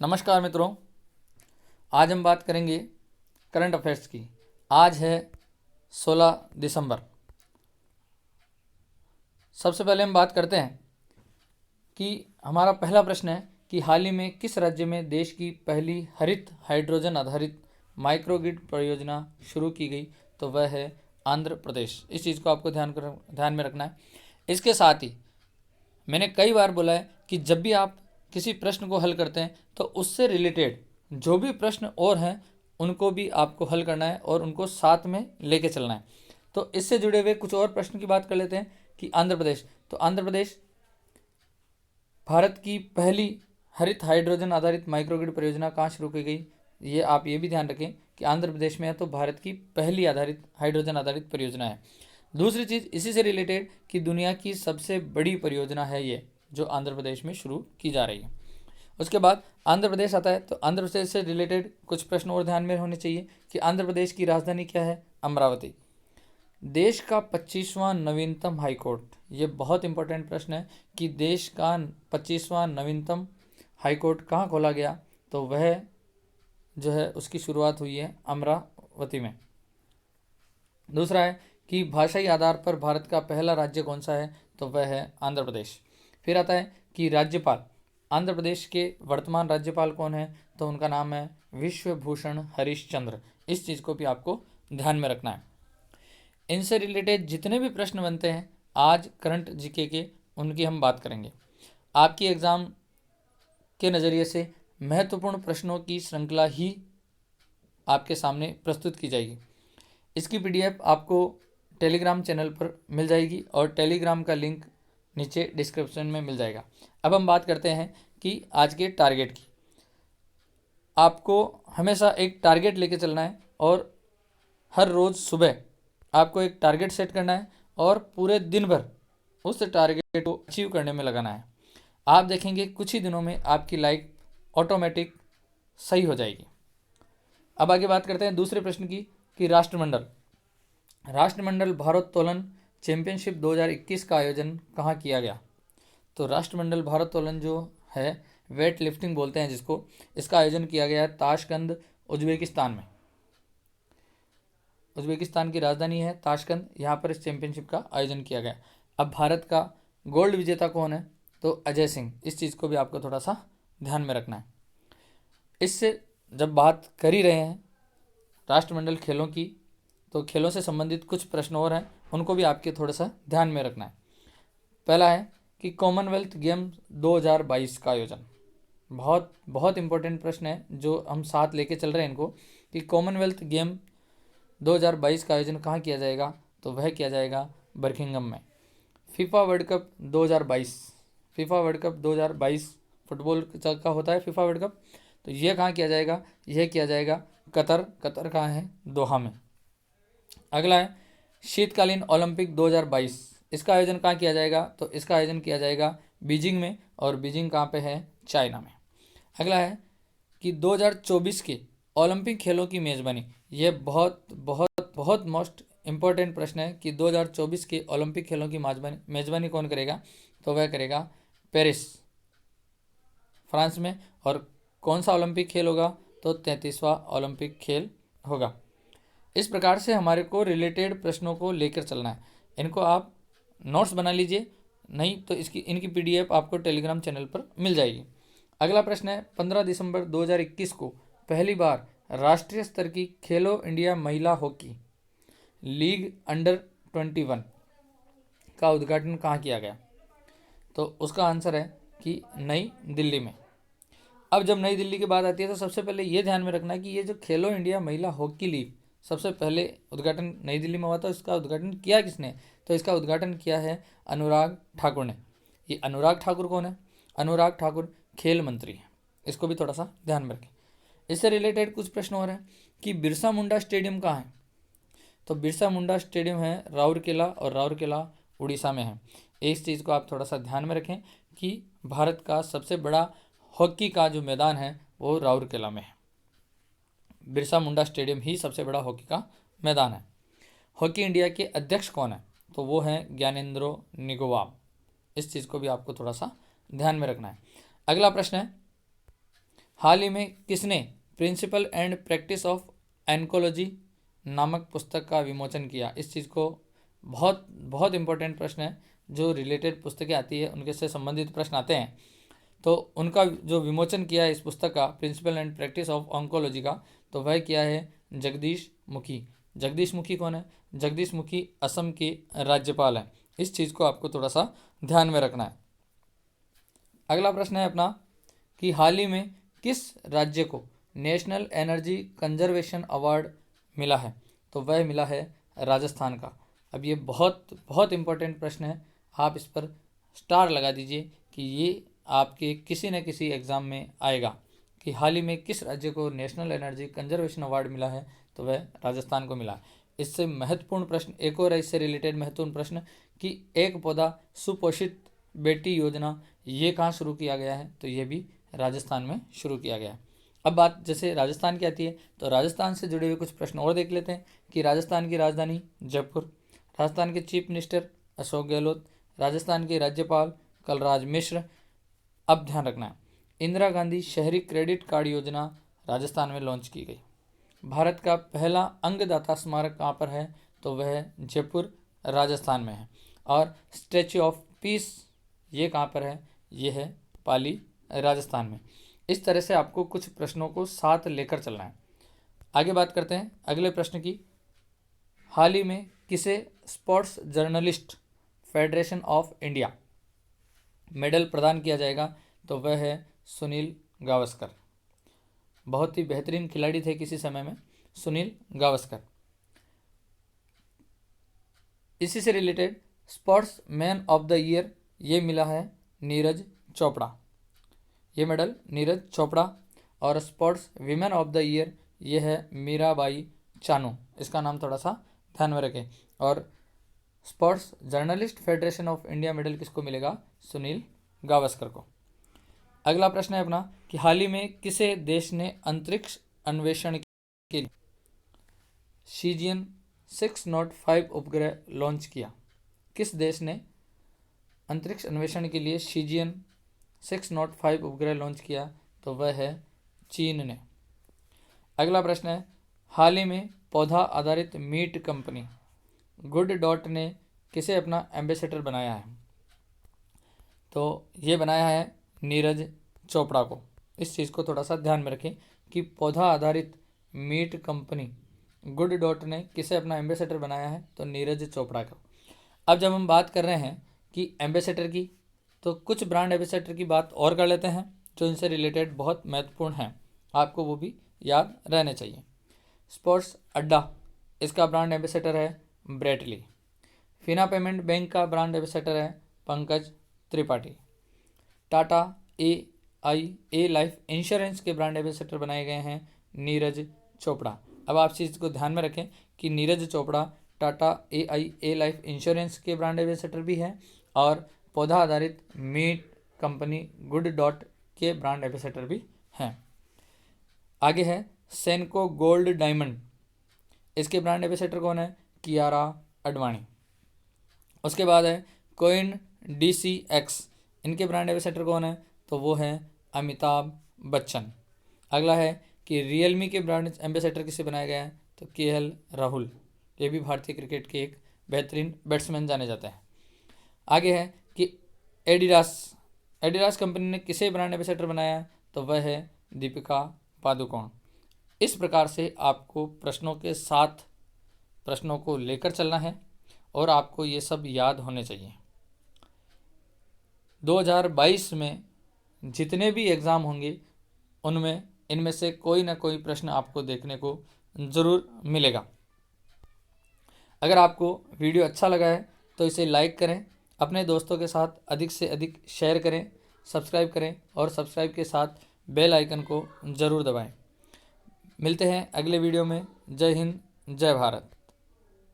नमस्कार मित्रों, आज हम बात करेंगे करंट अफेयर्स की। आज है 16 दिसंबर। सबसे पहले हम बात करते हैं कि हमारा पहला प्रश्न है कि हाल ही में किस राज्य में देश की पहली हरित हाइड्रोजन आधारित माइक्रोग्रिड परियोजना शुरू की गई, तो वह है आंध्र प्रदेश। इस चीज़ को आपको ध्यान में रखना है। इसके साथ ही मैंने कई बार बोला है कि जब भी आप किसी प्रश्न को हल करते हैं तो उससे रिलेटेड जो भी प्रश्न और हैं उनको भी आपको हल करना है और उनको साथ में लेके चलना है। तो इससे जुड़े हुए कुछ और प्रश्न की बात कर लेते हैं कि आंध्र प्रदेश, तो आंध्र प्रदेश भारत की पहली हरित हाइड्रोजन आधारित माइक्रोग्रिड परियोजना कहाँ शुरू की गई, ये आप ये भी ध्यान रखें कि आंध्र प्रदेश में है, तो भारत की पहली आधारित हाइड्रोजन आधारित परियोजना है। दूसरी चीज़ इसी से रिलेटेड कि दुनिया की सबसे बड़ी परियोजना है ये, जो आंध्र प्रदेश में शुरू की जा रही है। उसके बाद आंध्र प्रदेश आता है, तो आंध्र प्रदेश से रिलेटेड कुछ प्रश्न और ध्यान में होने चाहिए कि आंध्र प्रदेश की राजधानी क्या है, अमरावती। देश का 25वां नवीनतम हाईकोर्ट, ये बहुत इंपॉर्टेंट प्रश्न है कि देश का 25वां नवीनतम हाईकोर्ट कहाँ खोला गया, तो वह जो है उसकी शुरुआत हुई है अमरावती में। दूसरा है कि भाषाई आधार पर भारत का पहला राज्य कौन सा है, तो वह है आंध्र प्रदेश। फिर आता है कि राज्यपाल, आंध्र प्रदेश के वर्तमान राज्यपाल कौन है, तो उनका नाम है विश्वभूषण हरिश्चंद्र। इस चीज़ को भी आपको ध्यान में रखना है। इनसे रिलेटेड जितने भी प्रश्न बनते हैं आज करंट जीके के, उनकी हम बात करेंगे। आपकी एग्ज़ाम के नज़रिए से महत्वपूर्ण प्रश्नों की श्रृंखला ही आपके सामने प्रस्तुत की जाएगी। इसकी पीडीएफ आपको टेलीग्राम चैनल पर मिल जाएगी और टेलीग्राम का लिंक नीचे डिस्क्रिप्शन में मिल जाएगा। अब हम बात करते हैं कि आज के टारगेट की। आपको हमेशा एक टारगेट लेके चलना है और हर रोज़ सुबह आपको एक टारगेट सेट करना है और पूरे दिन भर उस टारगेट को अचीव करने में लगाना है। आप देखेंगे कुछ ही दिनों में आपकी लाइफ ऑटोमेटिक सही हो जाएगी। अब आगे बात करते हैं दूसरे प्रश्न की कि राष्ट्रमंडल भारोत्तोलन चैंपियनशिप 2021 का आयोजन कहाँ किया गया। तो राष्ट्रमंडल भारोत्तोलन जो है, वेट लिफ्टिंग बोलते हैं जिसको, इसका आयोजन किया गया है ताशकंद, उज्बेकिस्तान में। उज्बेकिस्तान की राजधानी है ताशकंद, यहाँ पर इस चैंपियनशिप का आयोजन किया गया। अब भारत का गोल्ड विजेता कौन है, तो अजय सिंह। इस चीज़ को भी आपको थोड़ा सा ध्यान में रखना है। इससे जब बात कर ही रहे हैं राष्ट्रमंडल खेलों की, तो खेलों से संबंधित कुछ प्रश्न और हैं, उनको भी आपके थोड़ा सा ध्यान में रखना है। पहला है कि कॉमनवेल्थ गेम 2022 का आयोजन, बहुत बहुत इंपॉर्टेंट प्रश्न है जो हम साथ लेके चल रहे हैं इनको, कि कॉमनवेल्थ गेम 2022 का आयोजन कहाँ किया जाएगा, तो वह किया जाएगा बर्मिंघम में। FIFA world cup 2022, FIFA world cup 2022 football का होता है फीफा वर्ल्ड कप, तो यह कहाँ किया जाएगा, यह किया जाएगा कतर कहाँ है, दोहा में। अगला है शीतकालीन ओलंपिक 2022, इसका आयोजन कहाँ किया जाएगा, तो इसका आयोजन किया जाएगा बीजिंग में, और बीजिंग कहाँ पे है, चाइना में। अगला है कि 2024 के ओलंपिक खेलों की मेज़बानी, ये बहुत बहुत बहुत मोस्ट इम्पोर्टेंट प्रश्न है कि 2024 के ओलंपिक खेलों की मेज़बानी कौन करेगा, तो वह करेगा पेरिस, फ्रांस में। और कौन सा ओलंपिक खेल होगा, तो 33वां ओलंपिक खेल होगा। इस प्रकार से हमारे को रिलेटेड प्रश्नों को लेकर चलना है। इनको आप नोट्स बना लीजिए, नहीं तो इनकी पीडीएफ आपको टेलीग्राम चैनल पर मिल जाएगी। अगला प्रश्न है 15 दिसंबर 2021 को पहली बार राष्ट्रीय स्तर की खेलो इंडिया महिला हॉकी लीग अंडर 21 का उद्घाटन कहाँ किया गया, तो उसका आंसर है कि नई दिल्ली में। अब जब नई दिल्ली की बात आती है तो सबसे पहले ये ध्यान में रखना कि ये जो खेलो इंडिया महिला हॉकी लीग सबसे पहले उद्घाटन नई दिल्ली में हुआ था। इसका उद्घाटन किया किसने, तो इसका उद्घाटन किया है अनुराग ठाकुर ने। ये अनुराग ठाकुर कौन है, अनुराग ठाकुर खेल मंत्री हैं, इसको भी थोड़ा सा ध्यान में रखें। इससे रिलेटेड कुछ प्रश्न हो रहे हैं कि बिरसा मुंडा स्टेडियम कहाँ है, तो बिरसा मुंडा स्टेडियम है राउरकेला, और राउरकेला उड़ीसा में है। इस चीज़ को आप थोड़ा सा ध्यान में रखें कि भारत का सबसे बड़ा हॉकी का जो मैदान है वो राउरकेला में है। बिरसा मुंडा स्टेडियम ही सबसे बड़ा हॉकी का मैदान है। हॉकी इंडिया के अध्यक्ष कौन है, तो वो हैं ज्ञानेंद्रो निगोवाम। इस चीज़ को भी आपको थोड़ा सा ध्यान में रखना है। अगला प्रश्न है हाल ही में किसने प्रिंसिपल एंड प्रैक्टिस ऑफ एनकोलॉजी नामक पुस्तक का विमोचन किया? इस चीज़ को बहुत बहुत इंपॉर्टेंट प्रश्न है, जो रिलेटेड पुस्तकें आती है उनके से संबंधित प्रश्न आते हैं। तो उनका जो विमोचन किया है इस पुस्तक का, principle and practice of oncology का, तो वह किया है जगदीश मुखी। जगदीश मुखी कौन है? जगदीश मुखी असम के राज्यपाल हैं। इस चीज़ को आपको थोड़ा सा ध्यान में रखना है। अगला प्रश्न है अपना कि हाल ही में किस राज्य को नेशनल एनर्जी कंजर्वेशन अवार्ड मिला है? तो वह मिला है राजस्थान का। अब ये बहुत बहुत इंपॉर्टेंट प्रश्न है, आप इस पर स्टार लगा दीजिए कि ये आपके किसी न किसी एग्ज़ाम में आएगा कि हाल ही में किस राज्य को नेशनल एनर्जी कंजर्वेशन अवार्ड मिला है? तो वह राजस्थान को मिला। इससे महत्वपूर्ण प्रश्न एक और है, इससे रिलेटेड महत्वपूर्ण प्रश्न कि एक पौधा सुपोषित बेटी योजना ये कहाँ शुरू किया गया है? तो ये भी राजस्थान में शुरू किया गया है। अब बात जैसे राजस्थान की आती है तो राजस्थान से जुड़े हुए कुछ प्रश्न और देख लेते हैं कि राजस्थान की राजधानी जयपुर, राजस्थान के चीफ मिनिस्टर अशोक गहलोत, राजस्थान के राज्यपाल कलराज मिश्र। अब ध्यान रखना है, इंदिरा गांधी शहरी क्रेडिट कार्ड योजना राजस्थान में लॉन्च की गई। भारत का पहला अंगदाता स्मारक कहाँ पर है? तो वह जयपुर राजस्थान में है। और स्टैच्यू ऑफ पीस ये कहाँ पर है? ये है पाली राजस्थान में। इस तरह से आपको कुछ प्रश्नों को साथ लेकर चलना है। आगे बात करते हैं अगले प्रश्न की। हाल ही में किसे sports journalist federation of India medal प्रदान किया जाएगा? तो वह है सुनील गावस्कर। बहुत ही बेहतरीन खिलाड़ी थे किसी समय में सुनील गावस्कर। इसी से related sports man of the year ये मिला है नीरज चोपड़ा। ये मेडल नीरज चोपड़ा। और sports women of the year ये है मीराबाई चानू। इसका नाम थोड़ा सा ध्यान में रखें। और sports journalist federation of India medal किसको मिलेगा? सुनील गावस्कर को। अगला प्रश्न है अपना कि हाल ही में किसे देश ने अंतरिक्ष अन्वेषण के लिए शीजियन 605 उपग्रह लॉन्च किया? किस देश ने अंतरिक्ष अन्वेषण के लिए शीजियन 605 उपग्रह लॉन्च किया? तो वह है चीन ने। अगला प्रश्न है हाल ही में पौधा आधारित मीट कंपनी गुड डॉट ने किसे अपना एम्बेसडर बनाया है? तो ये बनाया है नीरज चोपड़ा को। इस चीज़ को थोड़ा सा ध्यान में रखें कि पौधा आधारित मीट कंपनी गुड डॉट ने किसे अपना एम्बेसडर बनाया है? तो नीरज चोपड़ा को। अब जब हम बात कर रहे हैं कि एम्बेसडर की, तो कुछ ब्रांड एम्बेसडर की बात और कर लेते हैं जो इनसे रिलेटेड बहुत महत्वपूर्ण हैं, आपको वो भी याद रहने चाहिए। स्पोर्ट्स अड्डा, इसका ब्रांड एम्बेसडर है ब्रेटली। फिना पेमेंट बैंक का ब्रांड एम्बेसडर है पंकज त्रिपाठी। टाटा ए लाइफ इंश्योरेंस के ब्रांड एम्बेसडर बनाए गए हैं नीरज चोपड़ा। अब आप चीज़ को ध्यान में रखें कि नीरज चोपड़ा टाटा ए लाइफ इंश्योरेंस के ब्रांड एम्बेसडर भी हैं और पौधा आधारित मीट कंपनी गुड डॉट के ब्रांड एम्बेसडर भी हैं। आगे है सेनको गोल्ड डायमंड, इसके ब्रांड एम्बेसडर कौन है? कियारा अडवाणी। उसके बाद है कोइन DCX, इनके ब्रांड एम्बेसडर कौन है? तो वो है अमिताभ बच्चन। अगला है कि रियलमी के ब्रांड एम्बेसडर किसे बनाया गया है? तो KL राहुल। ये भी भारतीय क्रिकेट के एक बेहतरीन बैट्समैन जाने जाते हैं। आगे है कि एडिडास कंपनी ने किसे ब्रांड एम्बेसडर बनाया है? तो वह है दीपिका पादुकोण। इस प्रकार से आपको प्रश्नों के साथ प्रश्नों को लेकर चलना है और आपको ये सब याद होने चाहिए। 2022 में जितने भी एग्ज़ाम होंगे उनमें इनमें से कोई ना कोई प्रश्न आपको देखने को ज़रूर मिलेगा। अगर आपको वीडियो अच्छा लगा है तो इसे लाइक करें, अपने दोस्तों के साथ अधिक से अधिक शेयर करें, सब्सक्राइब करें और सब्सक्राइब के साथ बेल आइकन को ज़रूर दबाएं। मिलते हैं अगले वीडियो में। जय हिंद, जय भारत।